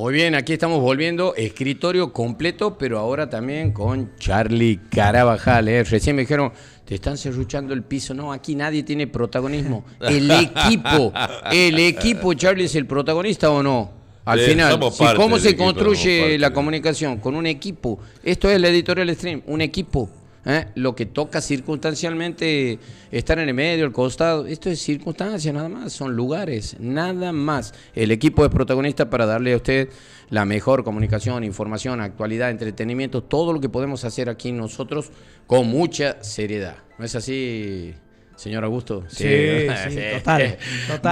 Muy bien, aquí estamos volviendo, escritorio completo, pero ahora también con Charly Carabajal. Recién me dijeron, te están serruchando el piso. No, aquí nadie tiene protagonismo. El equipo, Charly, ¿es el protagonista o no? Al final, ¿cómo se construye la comunicación? Con un equipo. Esto es la Editorial Stream, un equipo. Lo que toca circunstancialmente estar en el medio, al costado, esto es circunstancia nada más, son lugares, nada más. El equipo es protagonista para darle a usted la mejor comunicación, información, actualidad, entretenimiento, todo lo que podemos hacer aquí nosotros con mucha seriedad. ¿No es así, señor Augusto? Sí, total.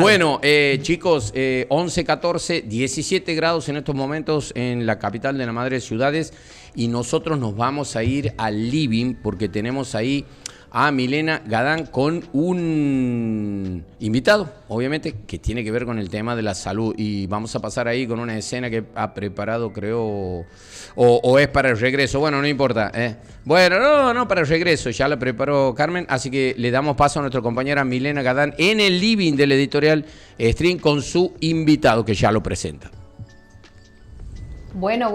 Bueno, chicos, 11, 14, 17 grados en estos momentos en la capital de la Madre Ciudades y nosotros nos vamos a ir al living porque tenemos ahí a Milena Gadán con un invitado, obviamente, que tiene que ver con el tema de la salud y vamos a pasar ahí con una escena que ha preparado, creo, o es para el regreso, bueno, no importa. Bueno, no, para el regreso, ya la preparó Carmen, así que le damos paso a nuestra compañera Milena Gadán en el living de la Editorial Stream con su invitado, que ya lo presenta. Bueno,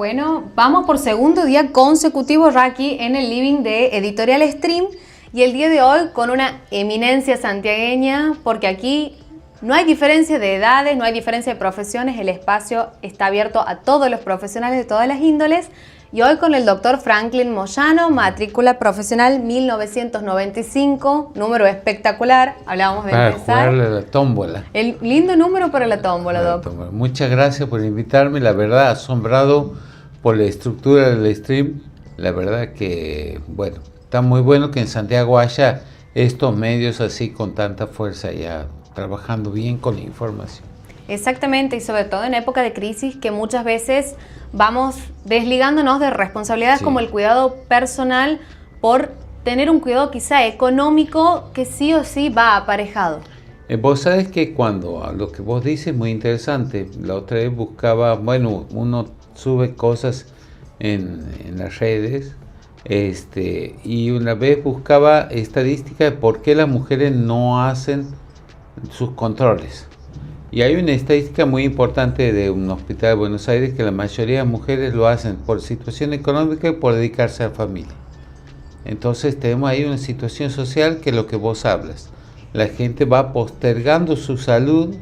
vamos por segundo día consecutivo, Raki, en el living de Editorial Stream. Y el día de hoy con una eminencia santiagueña, porque aquí no hay diferencia de edades, no hay diferencia de profesiones, el espacio está abierto a todos los profesionales de todas las índoles. Y hoy con el doctor Franklin Moyano, matrícula profesional 1995, número espectacular, hablábamos de empezar. Para jugarle la tómbola. El lindo número para la tómbola, doc. Muchas gracias por invitarme, la verdad, asombrado por la estructura del stream, la verdad que, bueno, está muy bueno que en Santiago haya estos medios así con tanta fuerza ya trabajando bien con la información. Exactamente, y sobre todo en época de crisis que muchas veces vamos desligándonos de responsabilidades como el cuidado personal por tener un cuidado quizá económico que sí o sí va aparejado. Vos sabés que cuando lo que vos dices es muy interesante, la otra vez buscaba, bueno, uno sube cosas en las redes, y una vez buscaba estadísticas de por qué las mujeres no hacen sus controles. Y hay una estadística muy importante de un hospital de Buenos Aires que la mayoría de mujeres lo hacen por situación económica y por dedicarse a la familia. Entonces tenemos ahí una situación social que es lo que vos hablas. La gente va postergando su salud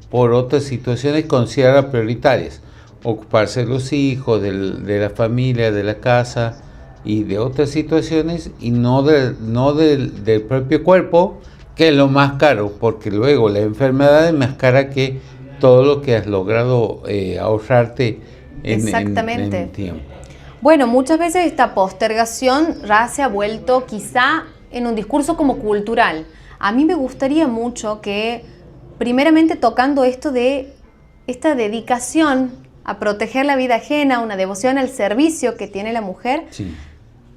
por otras situaciones consideradas prioritarias. Ocuparse de los hijos, de la familia, de la casa y de otras situaciones y no del propio cuerpo, que es lo más caro, porque luego la enfermedad es más cara que todo lo que has logrado ahorrarte en el tiempo. Bueno, muchas veces esta postergación ya se ha vuelto quizá en un discurso como cultural. A mí me gustaría mucho que, primeramente tocando esto de esta dedicación a proteger la vida ajena, una devoción al servicio que tiene la mujer,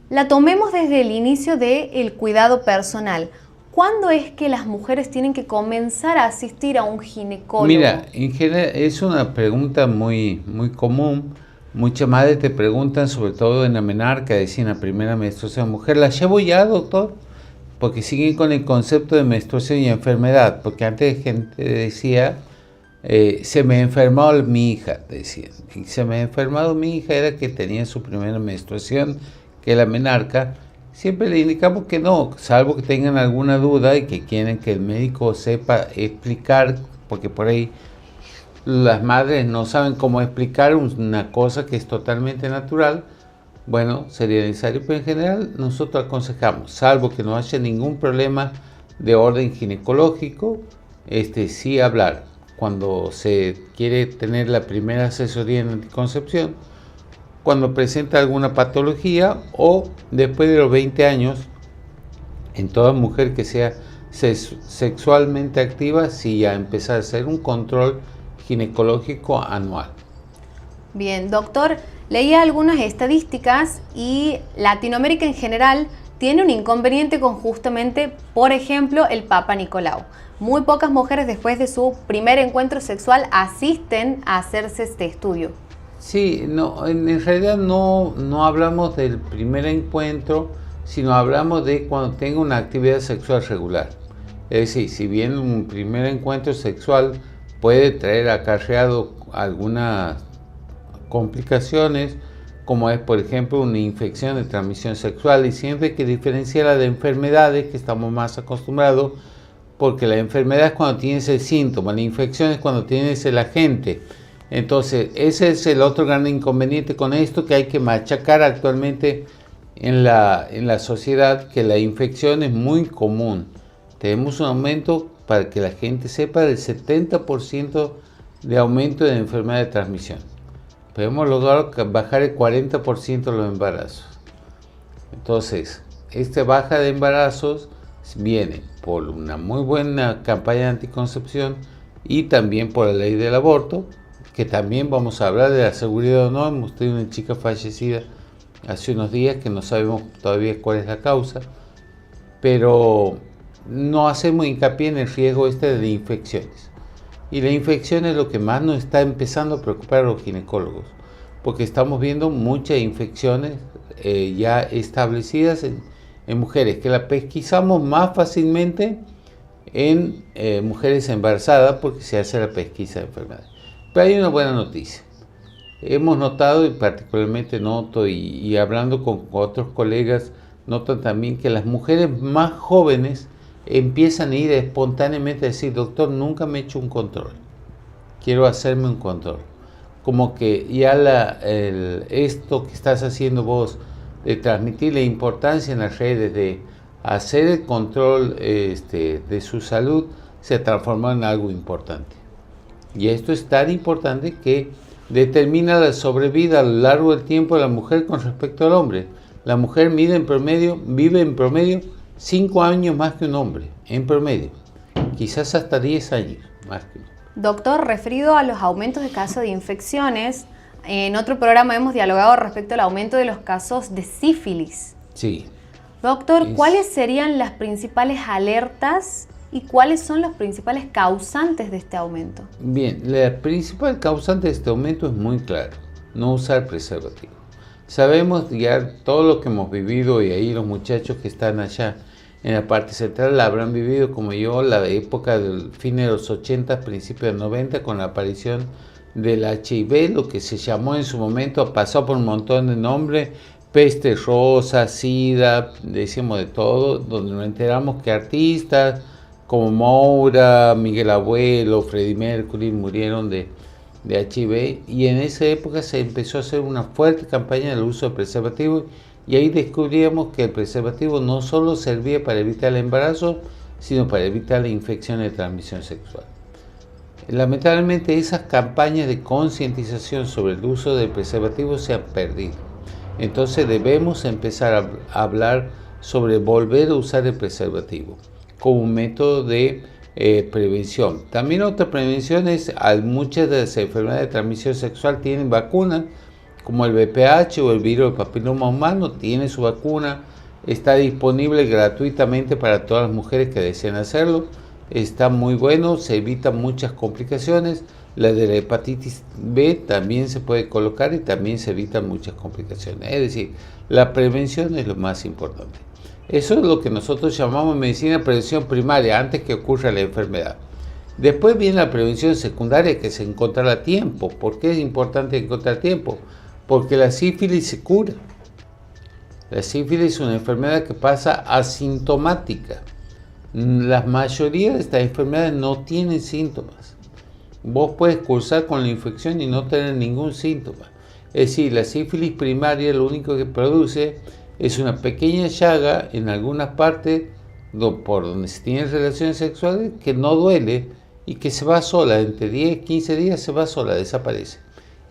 la tomemos desde el inicio del cuidado personal. ¿Cuándo es que las mujeres tienen que comenzar a asistir a un ginecólogo? Mira, en general es una pregunta muy común. Muchas madres te preguntan, sobre todo en la menarca, decir en la primera menstruación, mujer, ¿la llevo ya, doctor? Porque siguen con el concepto de menstruación y enfermedad, porque antes gente decía, se me ha enfermado mi hija, decían. Y se me ha enfermado mi hija era que tenía su primera menstruación, que es la menarca. Siempre le indicamos que no, salvo que tengan alguna duda y que quieren que el médico sepa explicar, porque por ahí las madres no saben cómo explicar una cosa que es totalmente natural. Bueno, sería necesario, pero en general nosotros aconsejamos, salvo que no haya ningún problema de orden ginecológico, sí hablar. Cuando se quiere tener la primera asesoría en anticoncepción, cuando presenta alguna patología o después de los 20 años, en toda mujer que sea sexualmente activa, sí ya empezar a hacer un control ginecológico anual. Bien, doctor, leía algunas estadísticas y Latinoamérica en general tiene un inconveniente con justamente, por ejemplo, el Papa Nicolau. Muy pocas mujeres después de su primer encuentro sexual asisten a hacerse este estudio. Sí, no, en realidad no hablamos del primer encuentro, sino hablamos de cuando tenga una actividad sexual regular. Es decir, si bien un primer encuentro sexual puede traer acarreado algunas complicaciones, como es por ejemplo una infección de transmisión sexual, y siempre hay que diferenciarla de enfermedades que estamos más acostumbrados, porque la enfermedad es cuando tienes el síntoma, la infección es cuando tienes el agente. Entonces ese es el otro gran inconveniente con esto, que hay que machacar actualmente en la sociedad, que la infección es muy común. Tenemos un aumento, para que la gente sepa, del 70% de aumento de enfermedad de transmisión. Pero hemos logrado bajar el 40% de los embarazos. Entonces, esta baja de embarazos viene por una muy buena campaña de anticoncepción y también por la ley del aborto, que también vamos a hablar de la seguridad o no. Hemos tenido una chica fallecida hace unos días que no sabemos todavía cuál es la causa, pero no hacemos hincapié en el riesgo de infecciones. Y la infección es lo que más nos está empezando a preocupar a los ginecólogos, porque estamos viendo muchas infecciones ya establecidas en mujeres, que la pesquisamos más fácilmente en mujeres embarazadas, porque se hace la pesquisa de enfermedades. Pero hay una buena noticia. Hemos notado, y particularmente noto, y hablando con otros colegas, notan también que las mujeres más jóvenes empiezan a ir espontáneamente a decir: doctor, nunca me he hecho un control, quiero hacerme un control. Como que ya esto que estás haciendo vos, de transmitir la importancia en las redes, de hacer el control de su salud, se transformó en algo importante. Y esto es tan importante que determina la sobrevida a lo largo del tiempo de la mujer con respecto al hombre. La mujer vive en promedio 5 años más que un hombre, en promedio. Quizás hasta 10 años más que un hombre. Doctor, referido a los aumentos de casos de infecciones, en otro programa hemos dialogado respecto al aumento de los casos de sífilis. Sí. Doctor, ¿cuáles serían las principales alertas y cuáles son los principales causantes de este aumento? Bien, la principal causante de este aumento es muy claro: no usar preservativo. Sabemos ya todo lo que hemos vivido, y ahí los muchachos que están allá en la parte central la habrán vivido como yo, la época del fin de los 80, principios de 90, con la aparición del HIV, lo que se llamó en su momento, pasó por un montón de nombres: peste rosa, sida, decimos de todo, donde nos enteramos que artistas como Moura, Miguel Abuelo, Freddie Mercury murieron de HIV, y en esa época se empezó a hacer una fuerte campaña del uso de preservativos, y ahí descubríamos que el preservativo no solo servía para evitar el embarazo, sino para evitar la infección de transmisión sexual. Lamentablemente, esas campañas de concientización sobre el uso de preservativos se han perdido. Entonces debemos empezar a hablar sobre volver a usar el preservativo como un método de prevención. También otra prevención es: muchas de las enfermedades de transmisión sexual tienen vacunas, como el VPH o el virus del papiloma humano, tiene su vacuna, está disponible gratuitamente para todas las mujeres que deseen hacerlo. Está muy bueno, se evitan muchas complicaciones. La de la hepatitis B también se puede colocar y también se evitan muchas complicaciones. Es decir, la prevención es lo más importante. Eso es lo que nosotros llamamos en medicina prevención primaria, antes que ocurra la enfermedad. Después viene la prevención secundaria, que es encontrar a tiempo. ¿Por qué es importante encontrar a tiempo? Porque la sífilis se cura. La sífilis es una enfermedad que pasa asintomática. La mayoría de estas enfermedades no tienen síntomas. Vos puedes cursar con la infección y no tener ningún síntoma. Es decir, la sífilis primaria lo único que produce es una pequeña llaga en algunas partes por donde se tienen relaciones sexuales, que no duele y que se va sola. Entre 10 15 días se va sola, desaparece.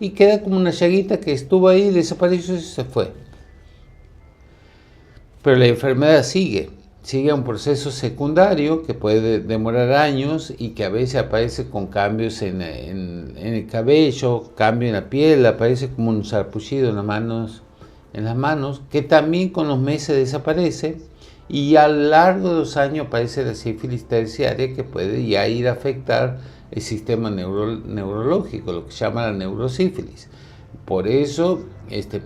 Y queda como una llaguita que estuvo ahí, desapareció y se fue. Pero la enfermedad sigue un proceso secundario que puede demorar años y que a veces aparece con cambios en el cabello, cambio en la piel, aparece como un sarpullido en las manos, que también con los meses desaparece, y a lo largo de los años aparece la sífilis terciaria, que puede ya ir a afectar el sistema neurológico, lo que se llama la neurosífilis. Por eso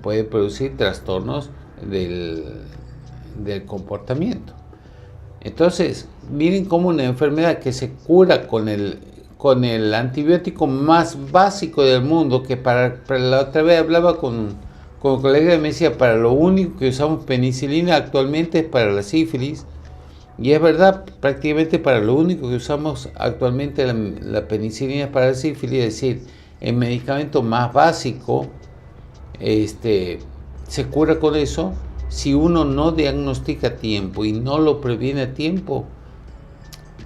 puede producir trastornos del comportamiento. Entonces, miren cómo una enfermedad que se cura con con el antibiótico más básico del mundo, que para la otra vez hablaba con un colega y me decía, para lo único que usamos penicilina actualmente es para la sífilis, y es verdad, prácticamente para lo único que usamos actualmente la penicilina es para la sífilis, es decir, el medicamento más básico se cura con eso. Si uno no diagnostica a tiempo y no lo previene a tiempo,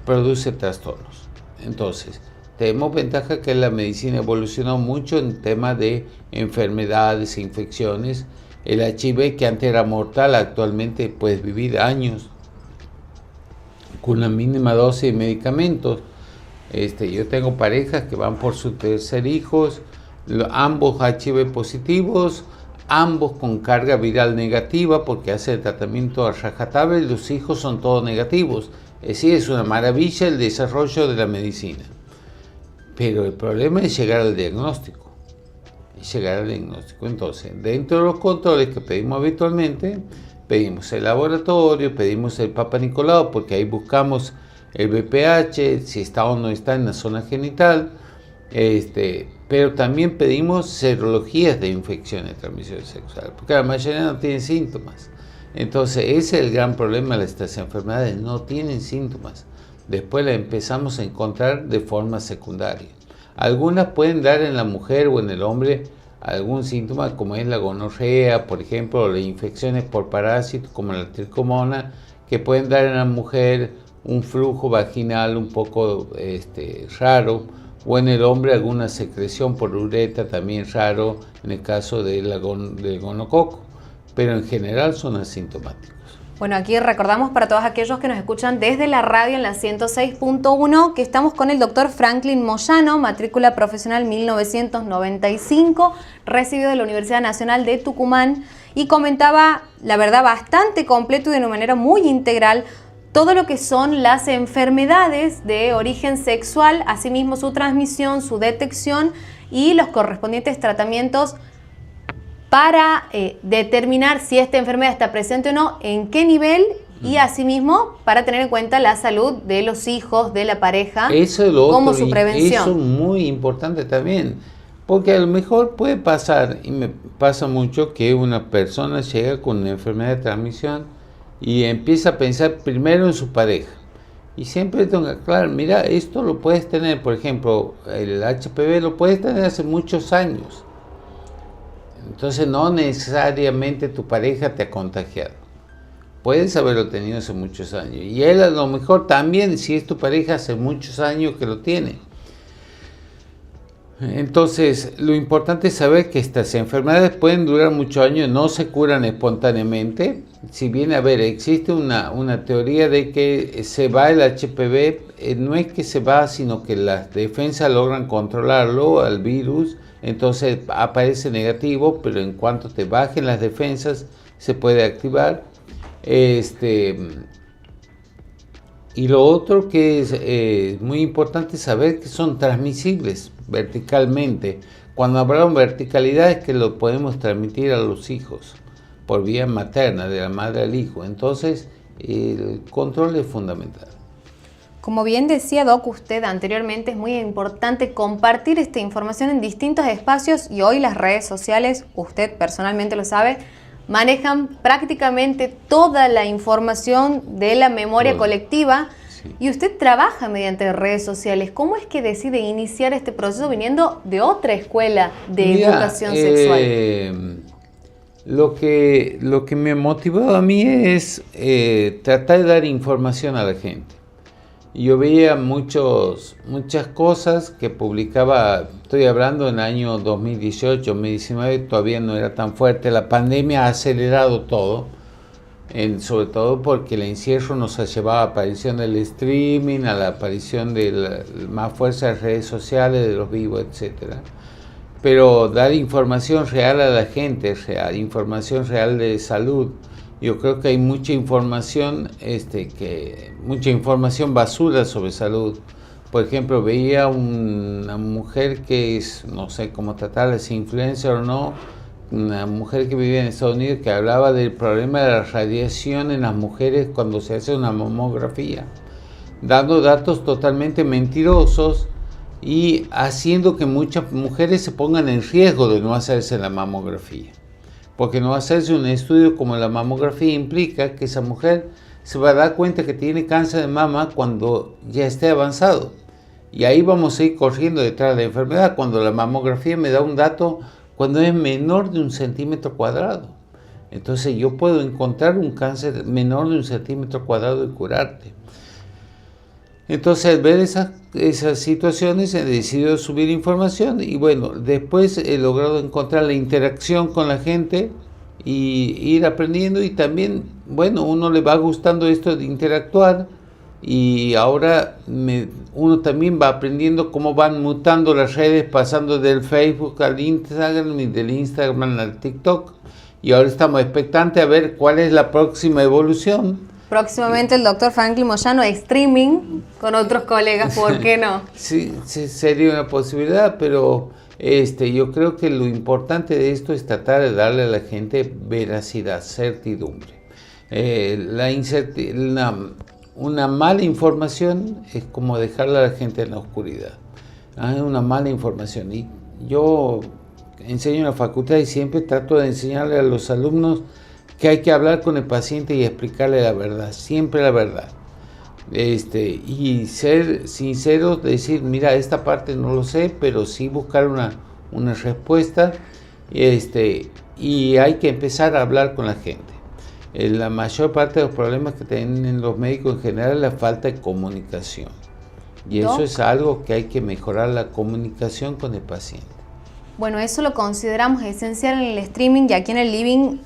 produce trastornos. Entonces, tenemos ventaja que la medicina evolucionó mucho en temas de enfermedades e infecciones. El HIV, que antes era mortal, actualmente puedes vivir años con una mínima dosis de medicamentos. Yo tengo parejas que van por su tercer hijo, ambos HIV positivos, ambos con carga viral negativa porque hace el tratamiento a rajatabla y los hijos son todos negativos. Es decir, es una maravilla el desarrollo de la medicina. Pero el problema es llegar al diagnóstico. Entonces, dentro de los controles que pedimos habitualmente, pedimos el laboratorio, pedimos el Papa Nicolau, porque ahí buscamos el BPH, si está o no está en la zona genital, pero también pedimos serologías de infección de transmisión sexual, porque la mayoría no tienen síntomas. Entonces, ese es el gran problema de estas enfermedades, no tienen síntomas. Después las empezamos a encontrar de forma secundaria. Algunas pueden dar en la mujer o en el hombre algún síntoma, como es la gonorrea, por ejemplo, o las infecciones por parásitos, como la tricomona, que pueden dar en la mujer un flujo vaginal un poco raro, o en el hombre alguna secreción por uretra también raro, en el caso del gonococo, pero en general son asintomáticos. Bueno, aquí recordamos para todos aquellos que nos escuchan desde la radio en la 106.1 que estamos con el doctor Franklin Moyano, matrícula profesional 1995, recibido de la Universidad Nacional de Tucumán, y comentaba, la verdad, bastante completo y de una manera muy integral todo lo que son las enfermedades de origen sexual, asimismo su transmisión, su detección y los correspondientes tratamientos para determinar si esta enfermedad está presente o no, en qué nivel, y asimismo para tener en cuenta la salud de los hijos, de la pareja, como su prevención. Eso es muy importante también, porque a lo mejor puede pasar, y me pasa mucho, que una persona llega con una enfermedad de transmisión y empieza a pensar primero en su pareja. Y siempre tengo que aclarar, mira, esto lo puedes tener, por ejemplo, el HPV lo puedes tener hace muchos años. Entonces no necesariamente tu pareja te ha contagiado. Puedes haberlo tenido hace muchos años. Y él a lo mejor también, si es tu pareja, hace muchos años que lo tiene. Entonces, lo importante es saber que estas enfermedades pueden durar muchos años, no se curan espontáneamente. Si bien, existe una teoría de que se va el HPV, no es que se va, sino que las defensas logran controlarlo al virus, entonces aparece negativo, pero en cuanto te bajen las defensas, se puede activar. Y lo otro que es muy importante saber que son transmisibles verticalmente. Cuando hablamos de verticalidad es que lo podemos transmitir a los hijos por vía materna, de la madre al hijo. Entonces, el control es fundamental. Como bien decía Doc usted anteriormente, es muy importante compartir esta información en distintos espacios, y hoy las redes sociales, usted personalmente lo sabe, manejan prácticamente toda la información de la memoria colectiva. Sí. Y usted trabaja mediante redes sociales. ¿Cómo es que decide iniciar este proceso viniendo de otra escuela de educación sexual? Lo que me motivó a mí es tratar de dar información a la gente. Yo veía muchas cosas que publicaba, estoy hablando en el año 2018, 2019, todavía no era tan fuerte. La pandemia ha acelerado todo, sobre todo porque el encierro nos ha llevado a la aparición del streaming, a la aparición de más fuerza de redes sociales, de los vivos, etc. Pero dar información real a la gente, información real de salud. Yo creo que hay mucha información, mucha información basura sobre salud. Por ejemplo, veía una mujer que es, no sé cómo tratarla, si influencer o no, una mujer que vivía en Estados Unidos que hablaba del problema de la radiación en las mujeres cuando se hace una mamografía, dando datos totalmente mentirosos y haciendo que muchas mujeres se pongan en riesgo de no hacerse la mamografía. Porque no hacerse un estudio como la mamografía implica que esa mujer se va a dar cuenta que tiene cáncer de mama cuando ya esté avanzado. Y ahí vamos a ir corriendo detrás de la enfermedad, cuando la mamografía me da un dato cuando es menor de 1 centímetro cuadrado. Entonces yo puedo encontrar un cáncer menor de 1 centímetro cuadrado y curarte. Entonces al ver esas situaciones he decidido subir información y bueno, después he logrado encontrar la interacción con la gente y ir aprendiendo y también, bueno, uno le va gustando esto de interactuar y ahora uno también va aprendiendo cómo van mutando las redes, pasando del Facebook al Instagram y del Instagram al TikTok y ahora estamos expectantes a ver cuál es la próxima evolución. Próximamente el doctor Franklin Moyano streaming con otros colegas, ¿por qué no? Sí, sería una posibilidad, pero yo creo que lo importante de esto es tratar de darle a la gente veracidad, certidumbre. Una mala información es como dejarle a la gente en la oscuridad. Una mala información. Y yo enseño en la facultad y siempre trato de enseñarle a los alumnos que hay que hablar con el paciente y explicarle la verdad, siempre la verdad. Y ser sincero, decir, mira, esta parte no lo sé, pero sí buscar una respuesta. Y hay que empezar a hablar con la gente. La mayor parte de los problemas que tienen los médicos en general es la falta de comunicación. Y eso es algo que hay que mejorar, la comunicación con el paciente. Bueno, eso lo consideramos esencial en el streaming y aquí en el living.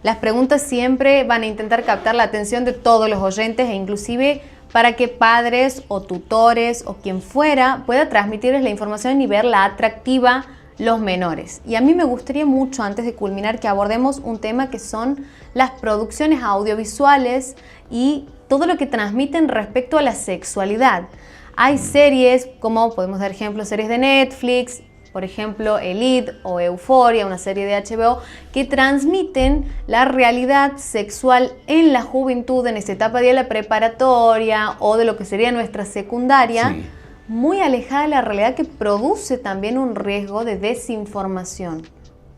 Las preguntas siempre van a intentar captar la atención de todos los oyentes e inclusive para que padres o tutores o quien fuera pueda transmitirles la información y verla atractiva los menores. Y a mí me gustaría mucho, antes de culminar, que abordemos un tema que son las producciones audiovisuales y todo lo que transmiten respecto a la sexualidad. Hay series, como podemos dar ejemplos, series de Netflix, por ejemplo, Elite o Euphoria, una serie de HBO, que transmiten la realidad sexual en la juventud, en esta etapa de la preparatoria o de lo que sería nuestra secundaria, sí, muy alejada de la realidad, que produce también un riesgo de desinformación.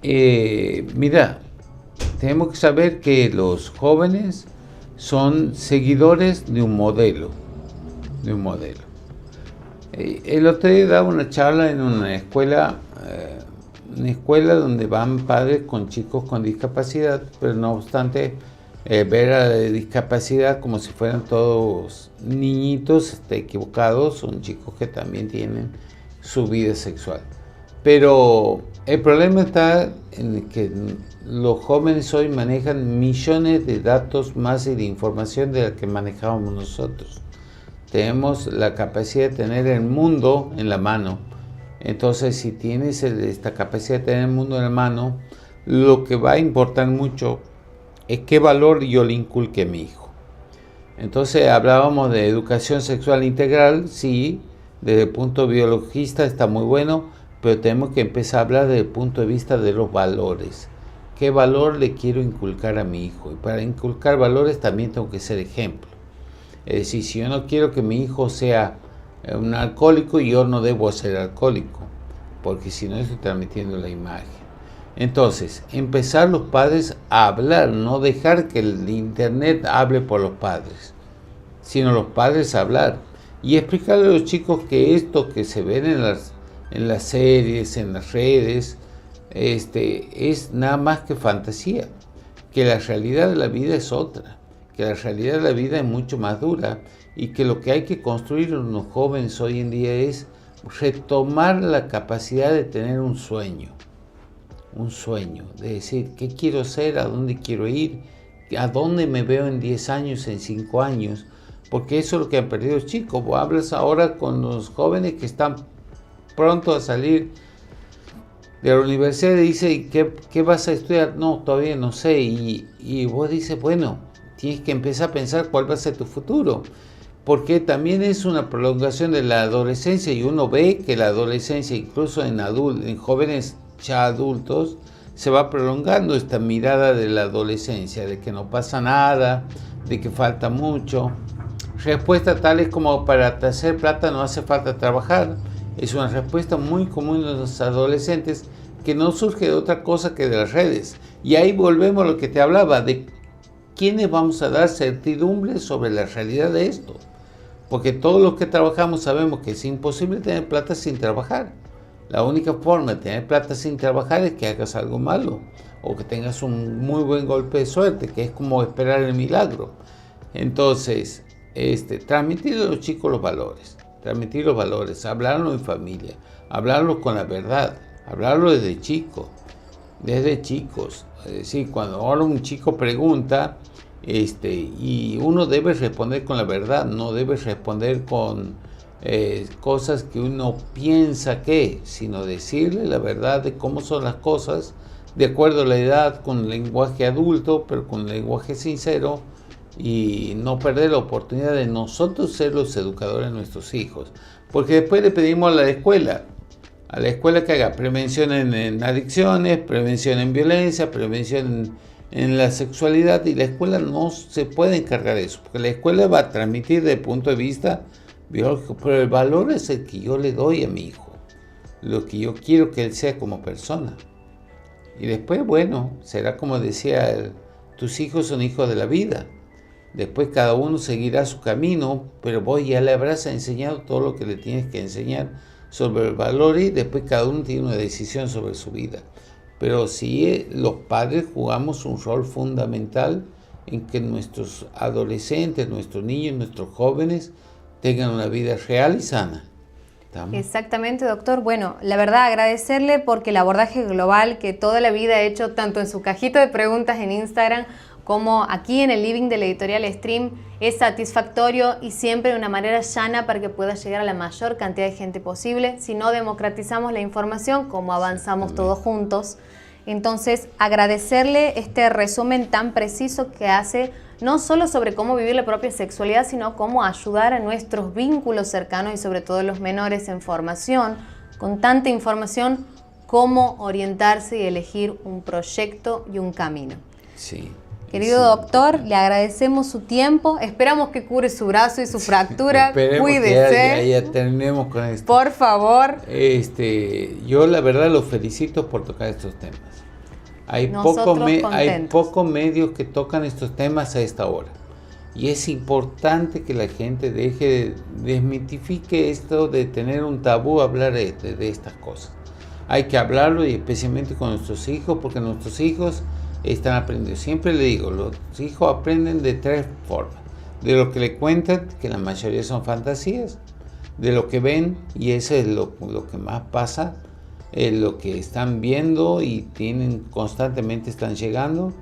Mira, tenemos que saber que los jóvenes son seguidores de un modelo, El otro día daba una charla en una escuela donde van padres con chicos con discapacidad, pero no obstante ver a la discapacidad como si fueran todos niñitos, está equivocado, son chicos que también tienen su vida sexual. Pero el problema está en que los jóvenes hoy manejan millones de datos más y de información de la que manejábamos nosotros. Tenemos la capacidad de tener el mundo en la mano. Entonces, si tienes esta capacidad de tener el mundo en la mano, lo que va a importar mucho es qué valor yo le inculque a mi hijo. Entonces, hablábamos de educación sexual integral, sí, desde el punto biologista está muy bueno, pero tenemos que empezar a hablar desde el punto de vista de los valores. ¿Qué valor le quiero inculcar a mi hijo? Y para inculcar valores también tengo que ser ejemplo. Es decir, si yo no quiero que mi hijo sea un alcohólico, yo no debo ser alcohólico, porque si no estoy transmitiendo la imagen. Entonces, empezar los padres a hablar, no dejar que el internet hable por los padres, sino los padres a hablar y explicarle a los chicos que esto que se ven en las series, en las redes, es nada más que fantasía, que la realidad de la vida es otra, que la realidad de la vida es mucho más dura y que lo que hay que construir en los jóvenes hoy en día es retomar la capacidad de tener un sueño, de decir qué quiero ser, a dónde quiero ir, a dónde me veo en 10 años, en 5 años, porque eso es lo que han perdido los chicos. Vos hablas ahora con los jóvenes que están pronto a salir de la universidad y dice, ¿qué vas a estudiar? No, todavía no sé, y vos dices, bueno, tienes que empezar a pensar cuál va a ser tu futuro, porque también es una prolongación de la adolescencia y uno ve que la adolescencia, incluso en jóvenes ya adultos, se va prolongando esta mirada de la adolescencia, de que no pasa nada, de que falta mucho. Respuesta tales como para hacer plata no hace falta trabajar, Es una respuesta muy común en los adolescentes que no surge de otra cosa que de las redes. Y ahí volvemos a lo que te hablaba, de quiénes vamos a dar certidumbre sobre la realidad de esto. Porque todos los que trabajamos sabemos que es imposible tener plata sin trabajar. La única forma de tener plata sin trabajar es que hagas algo malo o que tengas un muy buen golpe de suerte, que es como esperar el milagro. Entonces, transmitir a los chicos los valores, hablarlo en familia, hablarlo con la verdad, hablarlo desde chicos. Es decir, cuando ahora un chico pregunta, y uno debe responder con la verdad, no debe responder con cosas que uno piensa sino decirle la verdad de cómo son las cosas, de acuerdo a la edad, con lenguaje adulto, pero con lenguaje sincero, y no perder la oportunidad de nosotros ser los educadores de nuestros hijos. Porque después le pedimos a la escuela que haga prevención en adicciones, prevención en violencia, prevención en la sexualidad, y la escuela no se puede encargar de eso, porque la escuela va a transmitir desde el punto de vista biológico, pero el valor es el que yo le doy a mi hijo, lo que yo quiero que él sea como persona. Y después, bueno, será como decía él, tus hijos son hijos de la vida. Después cada uno seguirá su camino, pero vos ya le habrás enseñado todo lo que le tienes que enseñar sobre el valor, y después cada uno tiene una decisión sobre su vida. Pero sí, los padres jugamos un rol fundamental en que nuestros adolescentes, nuestros niños, nuestros jóvenes tengan una vida real y sana. ¿Estamos? Exactamente, doctor. Bueno, la verdad agradecerle porque el abordaje global que toda la vida he hecho, tanto en su cajita de preguntas en Instagram como aquí en el living de la editorial Stream, es satisfactorio y siempre de una manera llana para que pueda llegar a la mayor cantidad de gente posible. Si no democratizamos la información, como avanzamos todos juntos. Entonces, agradecerle este resumen tan preciso que hace, no solo sobre cómo vivir la propia sexualidad, sino cómo ayudar a nuestros vínculos cercanos y sobre todo los menores en formación, con tanta información, cómo orientarse y elegir un proyecto y un camino. Sí. Querido doctor, le agradecemos su tiempo, esperamos que cure su brazo y su fractura, Esperemos cuídese. Que ya terminemos con esto. Por favor. Yo la verdad los felicito por tocar estos temas. Hay pocos medios que tocan estos temas a esta hora. Y es importante que la gente desmitifique esto de tener un tabú a hablar de estas cosas. Hay que hablarlo, y especialmente con nuestros hijos, porque nuestros hijos están aprendiendo. Siempre le digo, los hijos aprenden de 3 formas. De lo que le cuentan, que la mayoría son fantasías, de lo que ven, y eso es lo que más pasa, lo que están viendo y constantemente están llegando,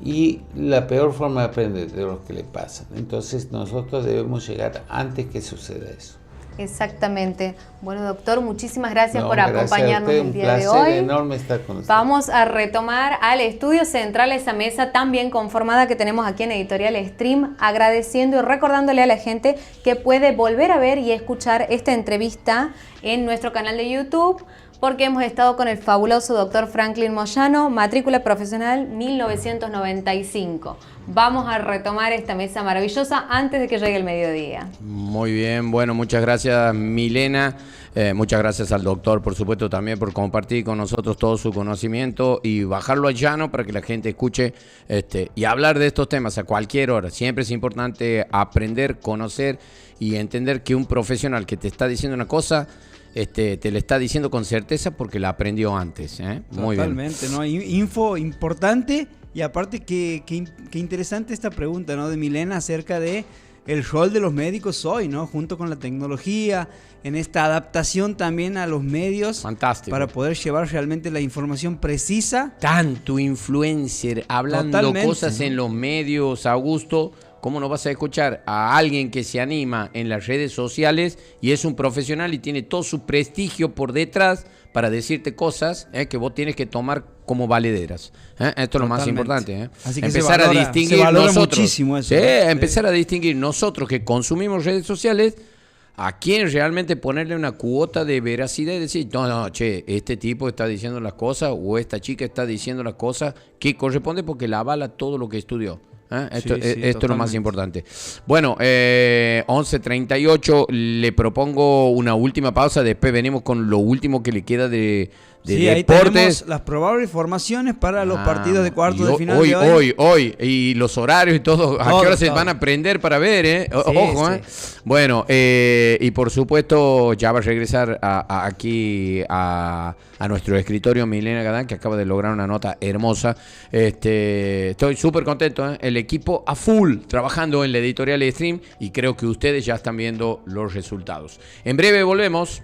y la peor forma de aprender de lo que le pasa. Entonces nosotros debemos llegar antes que suceda eso. Exactamente. Bueno, doctor, muchísimas gracias por acompañarnos el día de hoy. Un placer enorme estar con usted. Vamos a retomar al estudio central, esa mesa tan bien conformada que tenemos aquí en Editorial Stream, agradeciendo y recordándole a la gente que puede volver a ver y escuchar esta entrevista en nuestro canal de YouTube, porque hemos estado con el fabuloso doctor Franklin Moyano, matrícula profesional 1995. Vamos a retomar esta mesa maravillosa antes de que llegue el mediodía. Muy bien, bueno, muchas gracias Milena, muchas gracias al doctor, por supuesto, también por compartir con nosotros todo su conocimiento y bajarlo al llano para que la gente escuche y hablar de estos temas a cualquier hora. Siempre es importante aprender, conocer y entender que un profesional que te está diciendo una cosa, te le está diciendo con certeza porque la aprendió antes. Muy totalmente, bien. ¿no? Info importante, y aparte que interesante esta pregunta, ¿no?, de Milena acerca de el rol de los médicos hoy, ¿no?, junto con la tecnología, en esta adaptación también a los medios. Fantástico. Para poder llevar realmente la información precisa. Tanto influencer hablando totalmente, cosas, ¿no?, en los medios, Augusto. ¿Cómo no vas a escuchar a alguien que se anima en las redes sociales y es un profesional y tiene todo su prestigio por detrás para decirte cosas que vos tienes que tomar como valederas? Esto es lo más importante. Así que empezar a distinguir se valora nosotros. Muchísimo eso. Empezar a distinguir nosotros que consumimos redes sociales, a quién realmente ponerle una cuota de veracidad y decir, no, este tipo está diciendo las cosas o esta chica está diciendo las cosas que corresponde porque la avala todo lo que estudió. Esto, Sí, esto es lo más totalmente. importante. Bueno, 11:38, le propongo una última pausa, después venimos con lo último que le queda de Sí, ahí deportes. tenemos las probables formaciones para los partidos de cuartos de final hoy, de hoy. hoy, y los horarios y todo, ¿a Todo, qué hora se todo. van a prender para ver, Sí, Ojo, sí. Bueno, y por supuesto ya va a regresar aquí a nuestro escritorio Milena Gadán, que acaba de lograr una nota hermosa. Estoy súper contento, el equipo a full trabajando en la editorial de Stream, y creo que ustedes ya están viendo los resultados. En breve volvemos.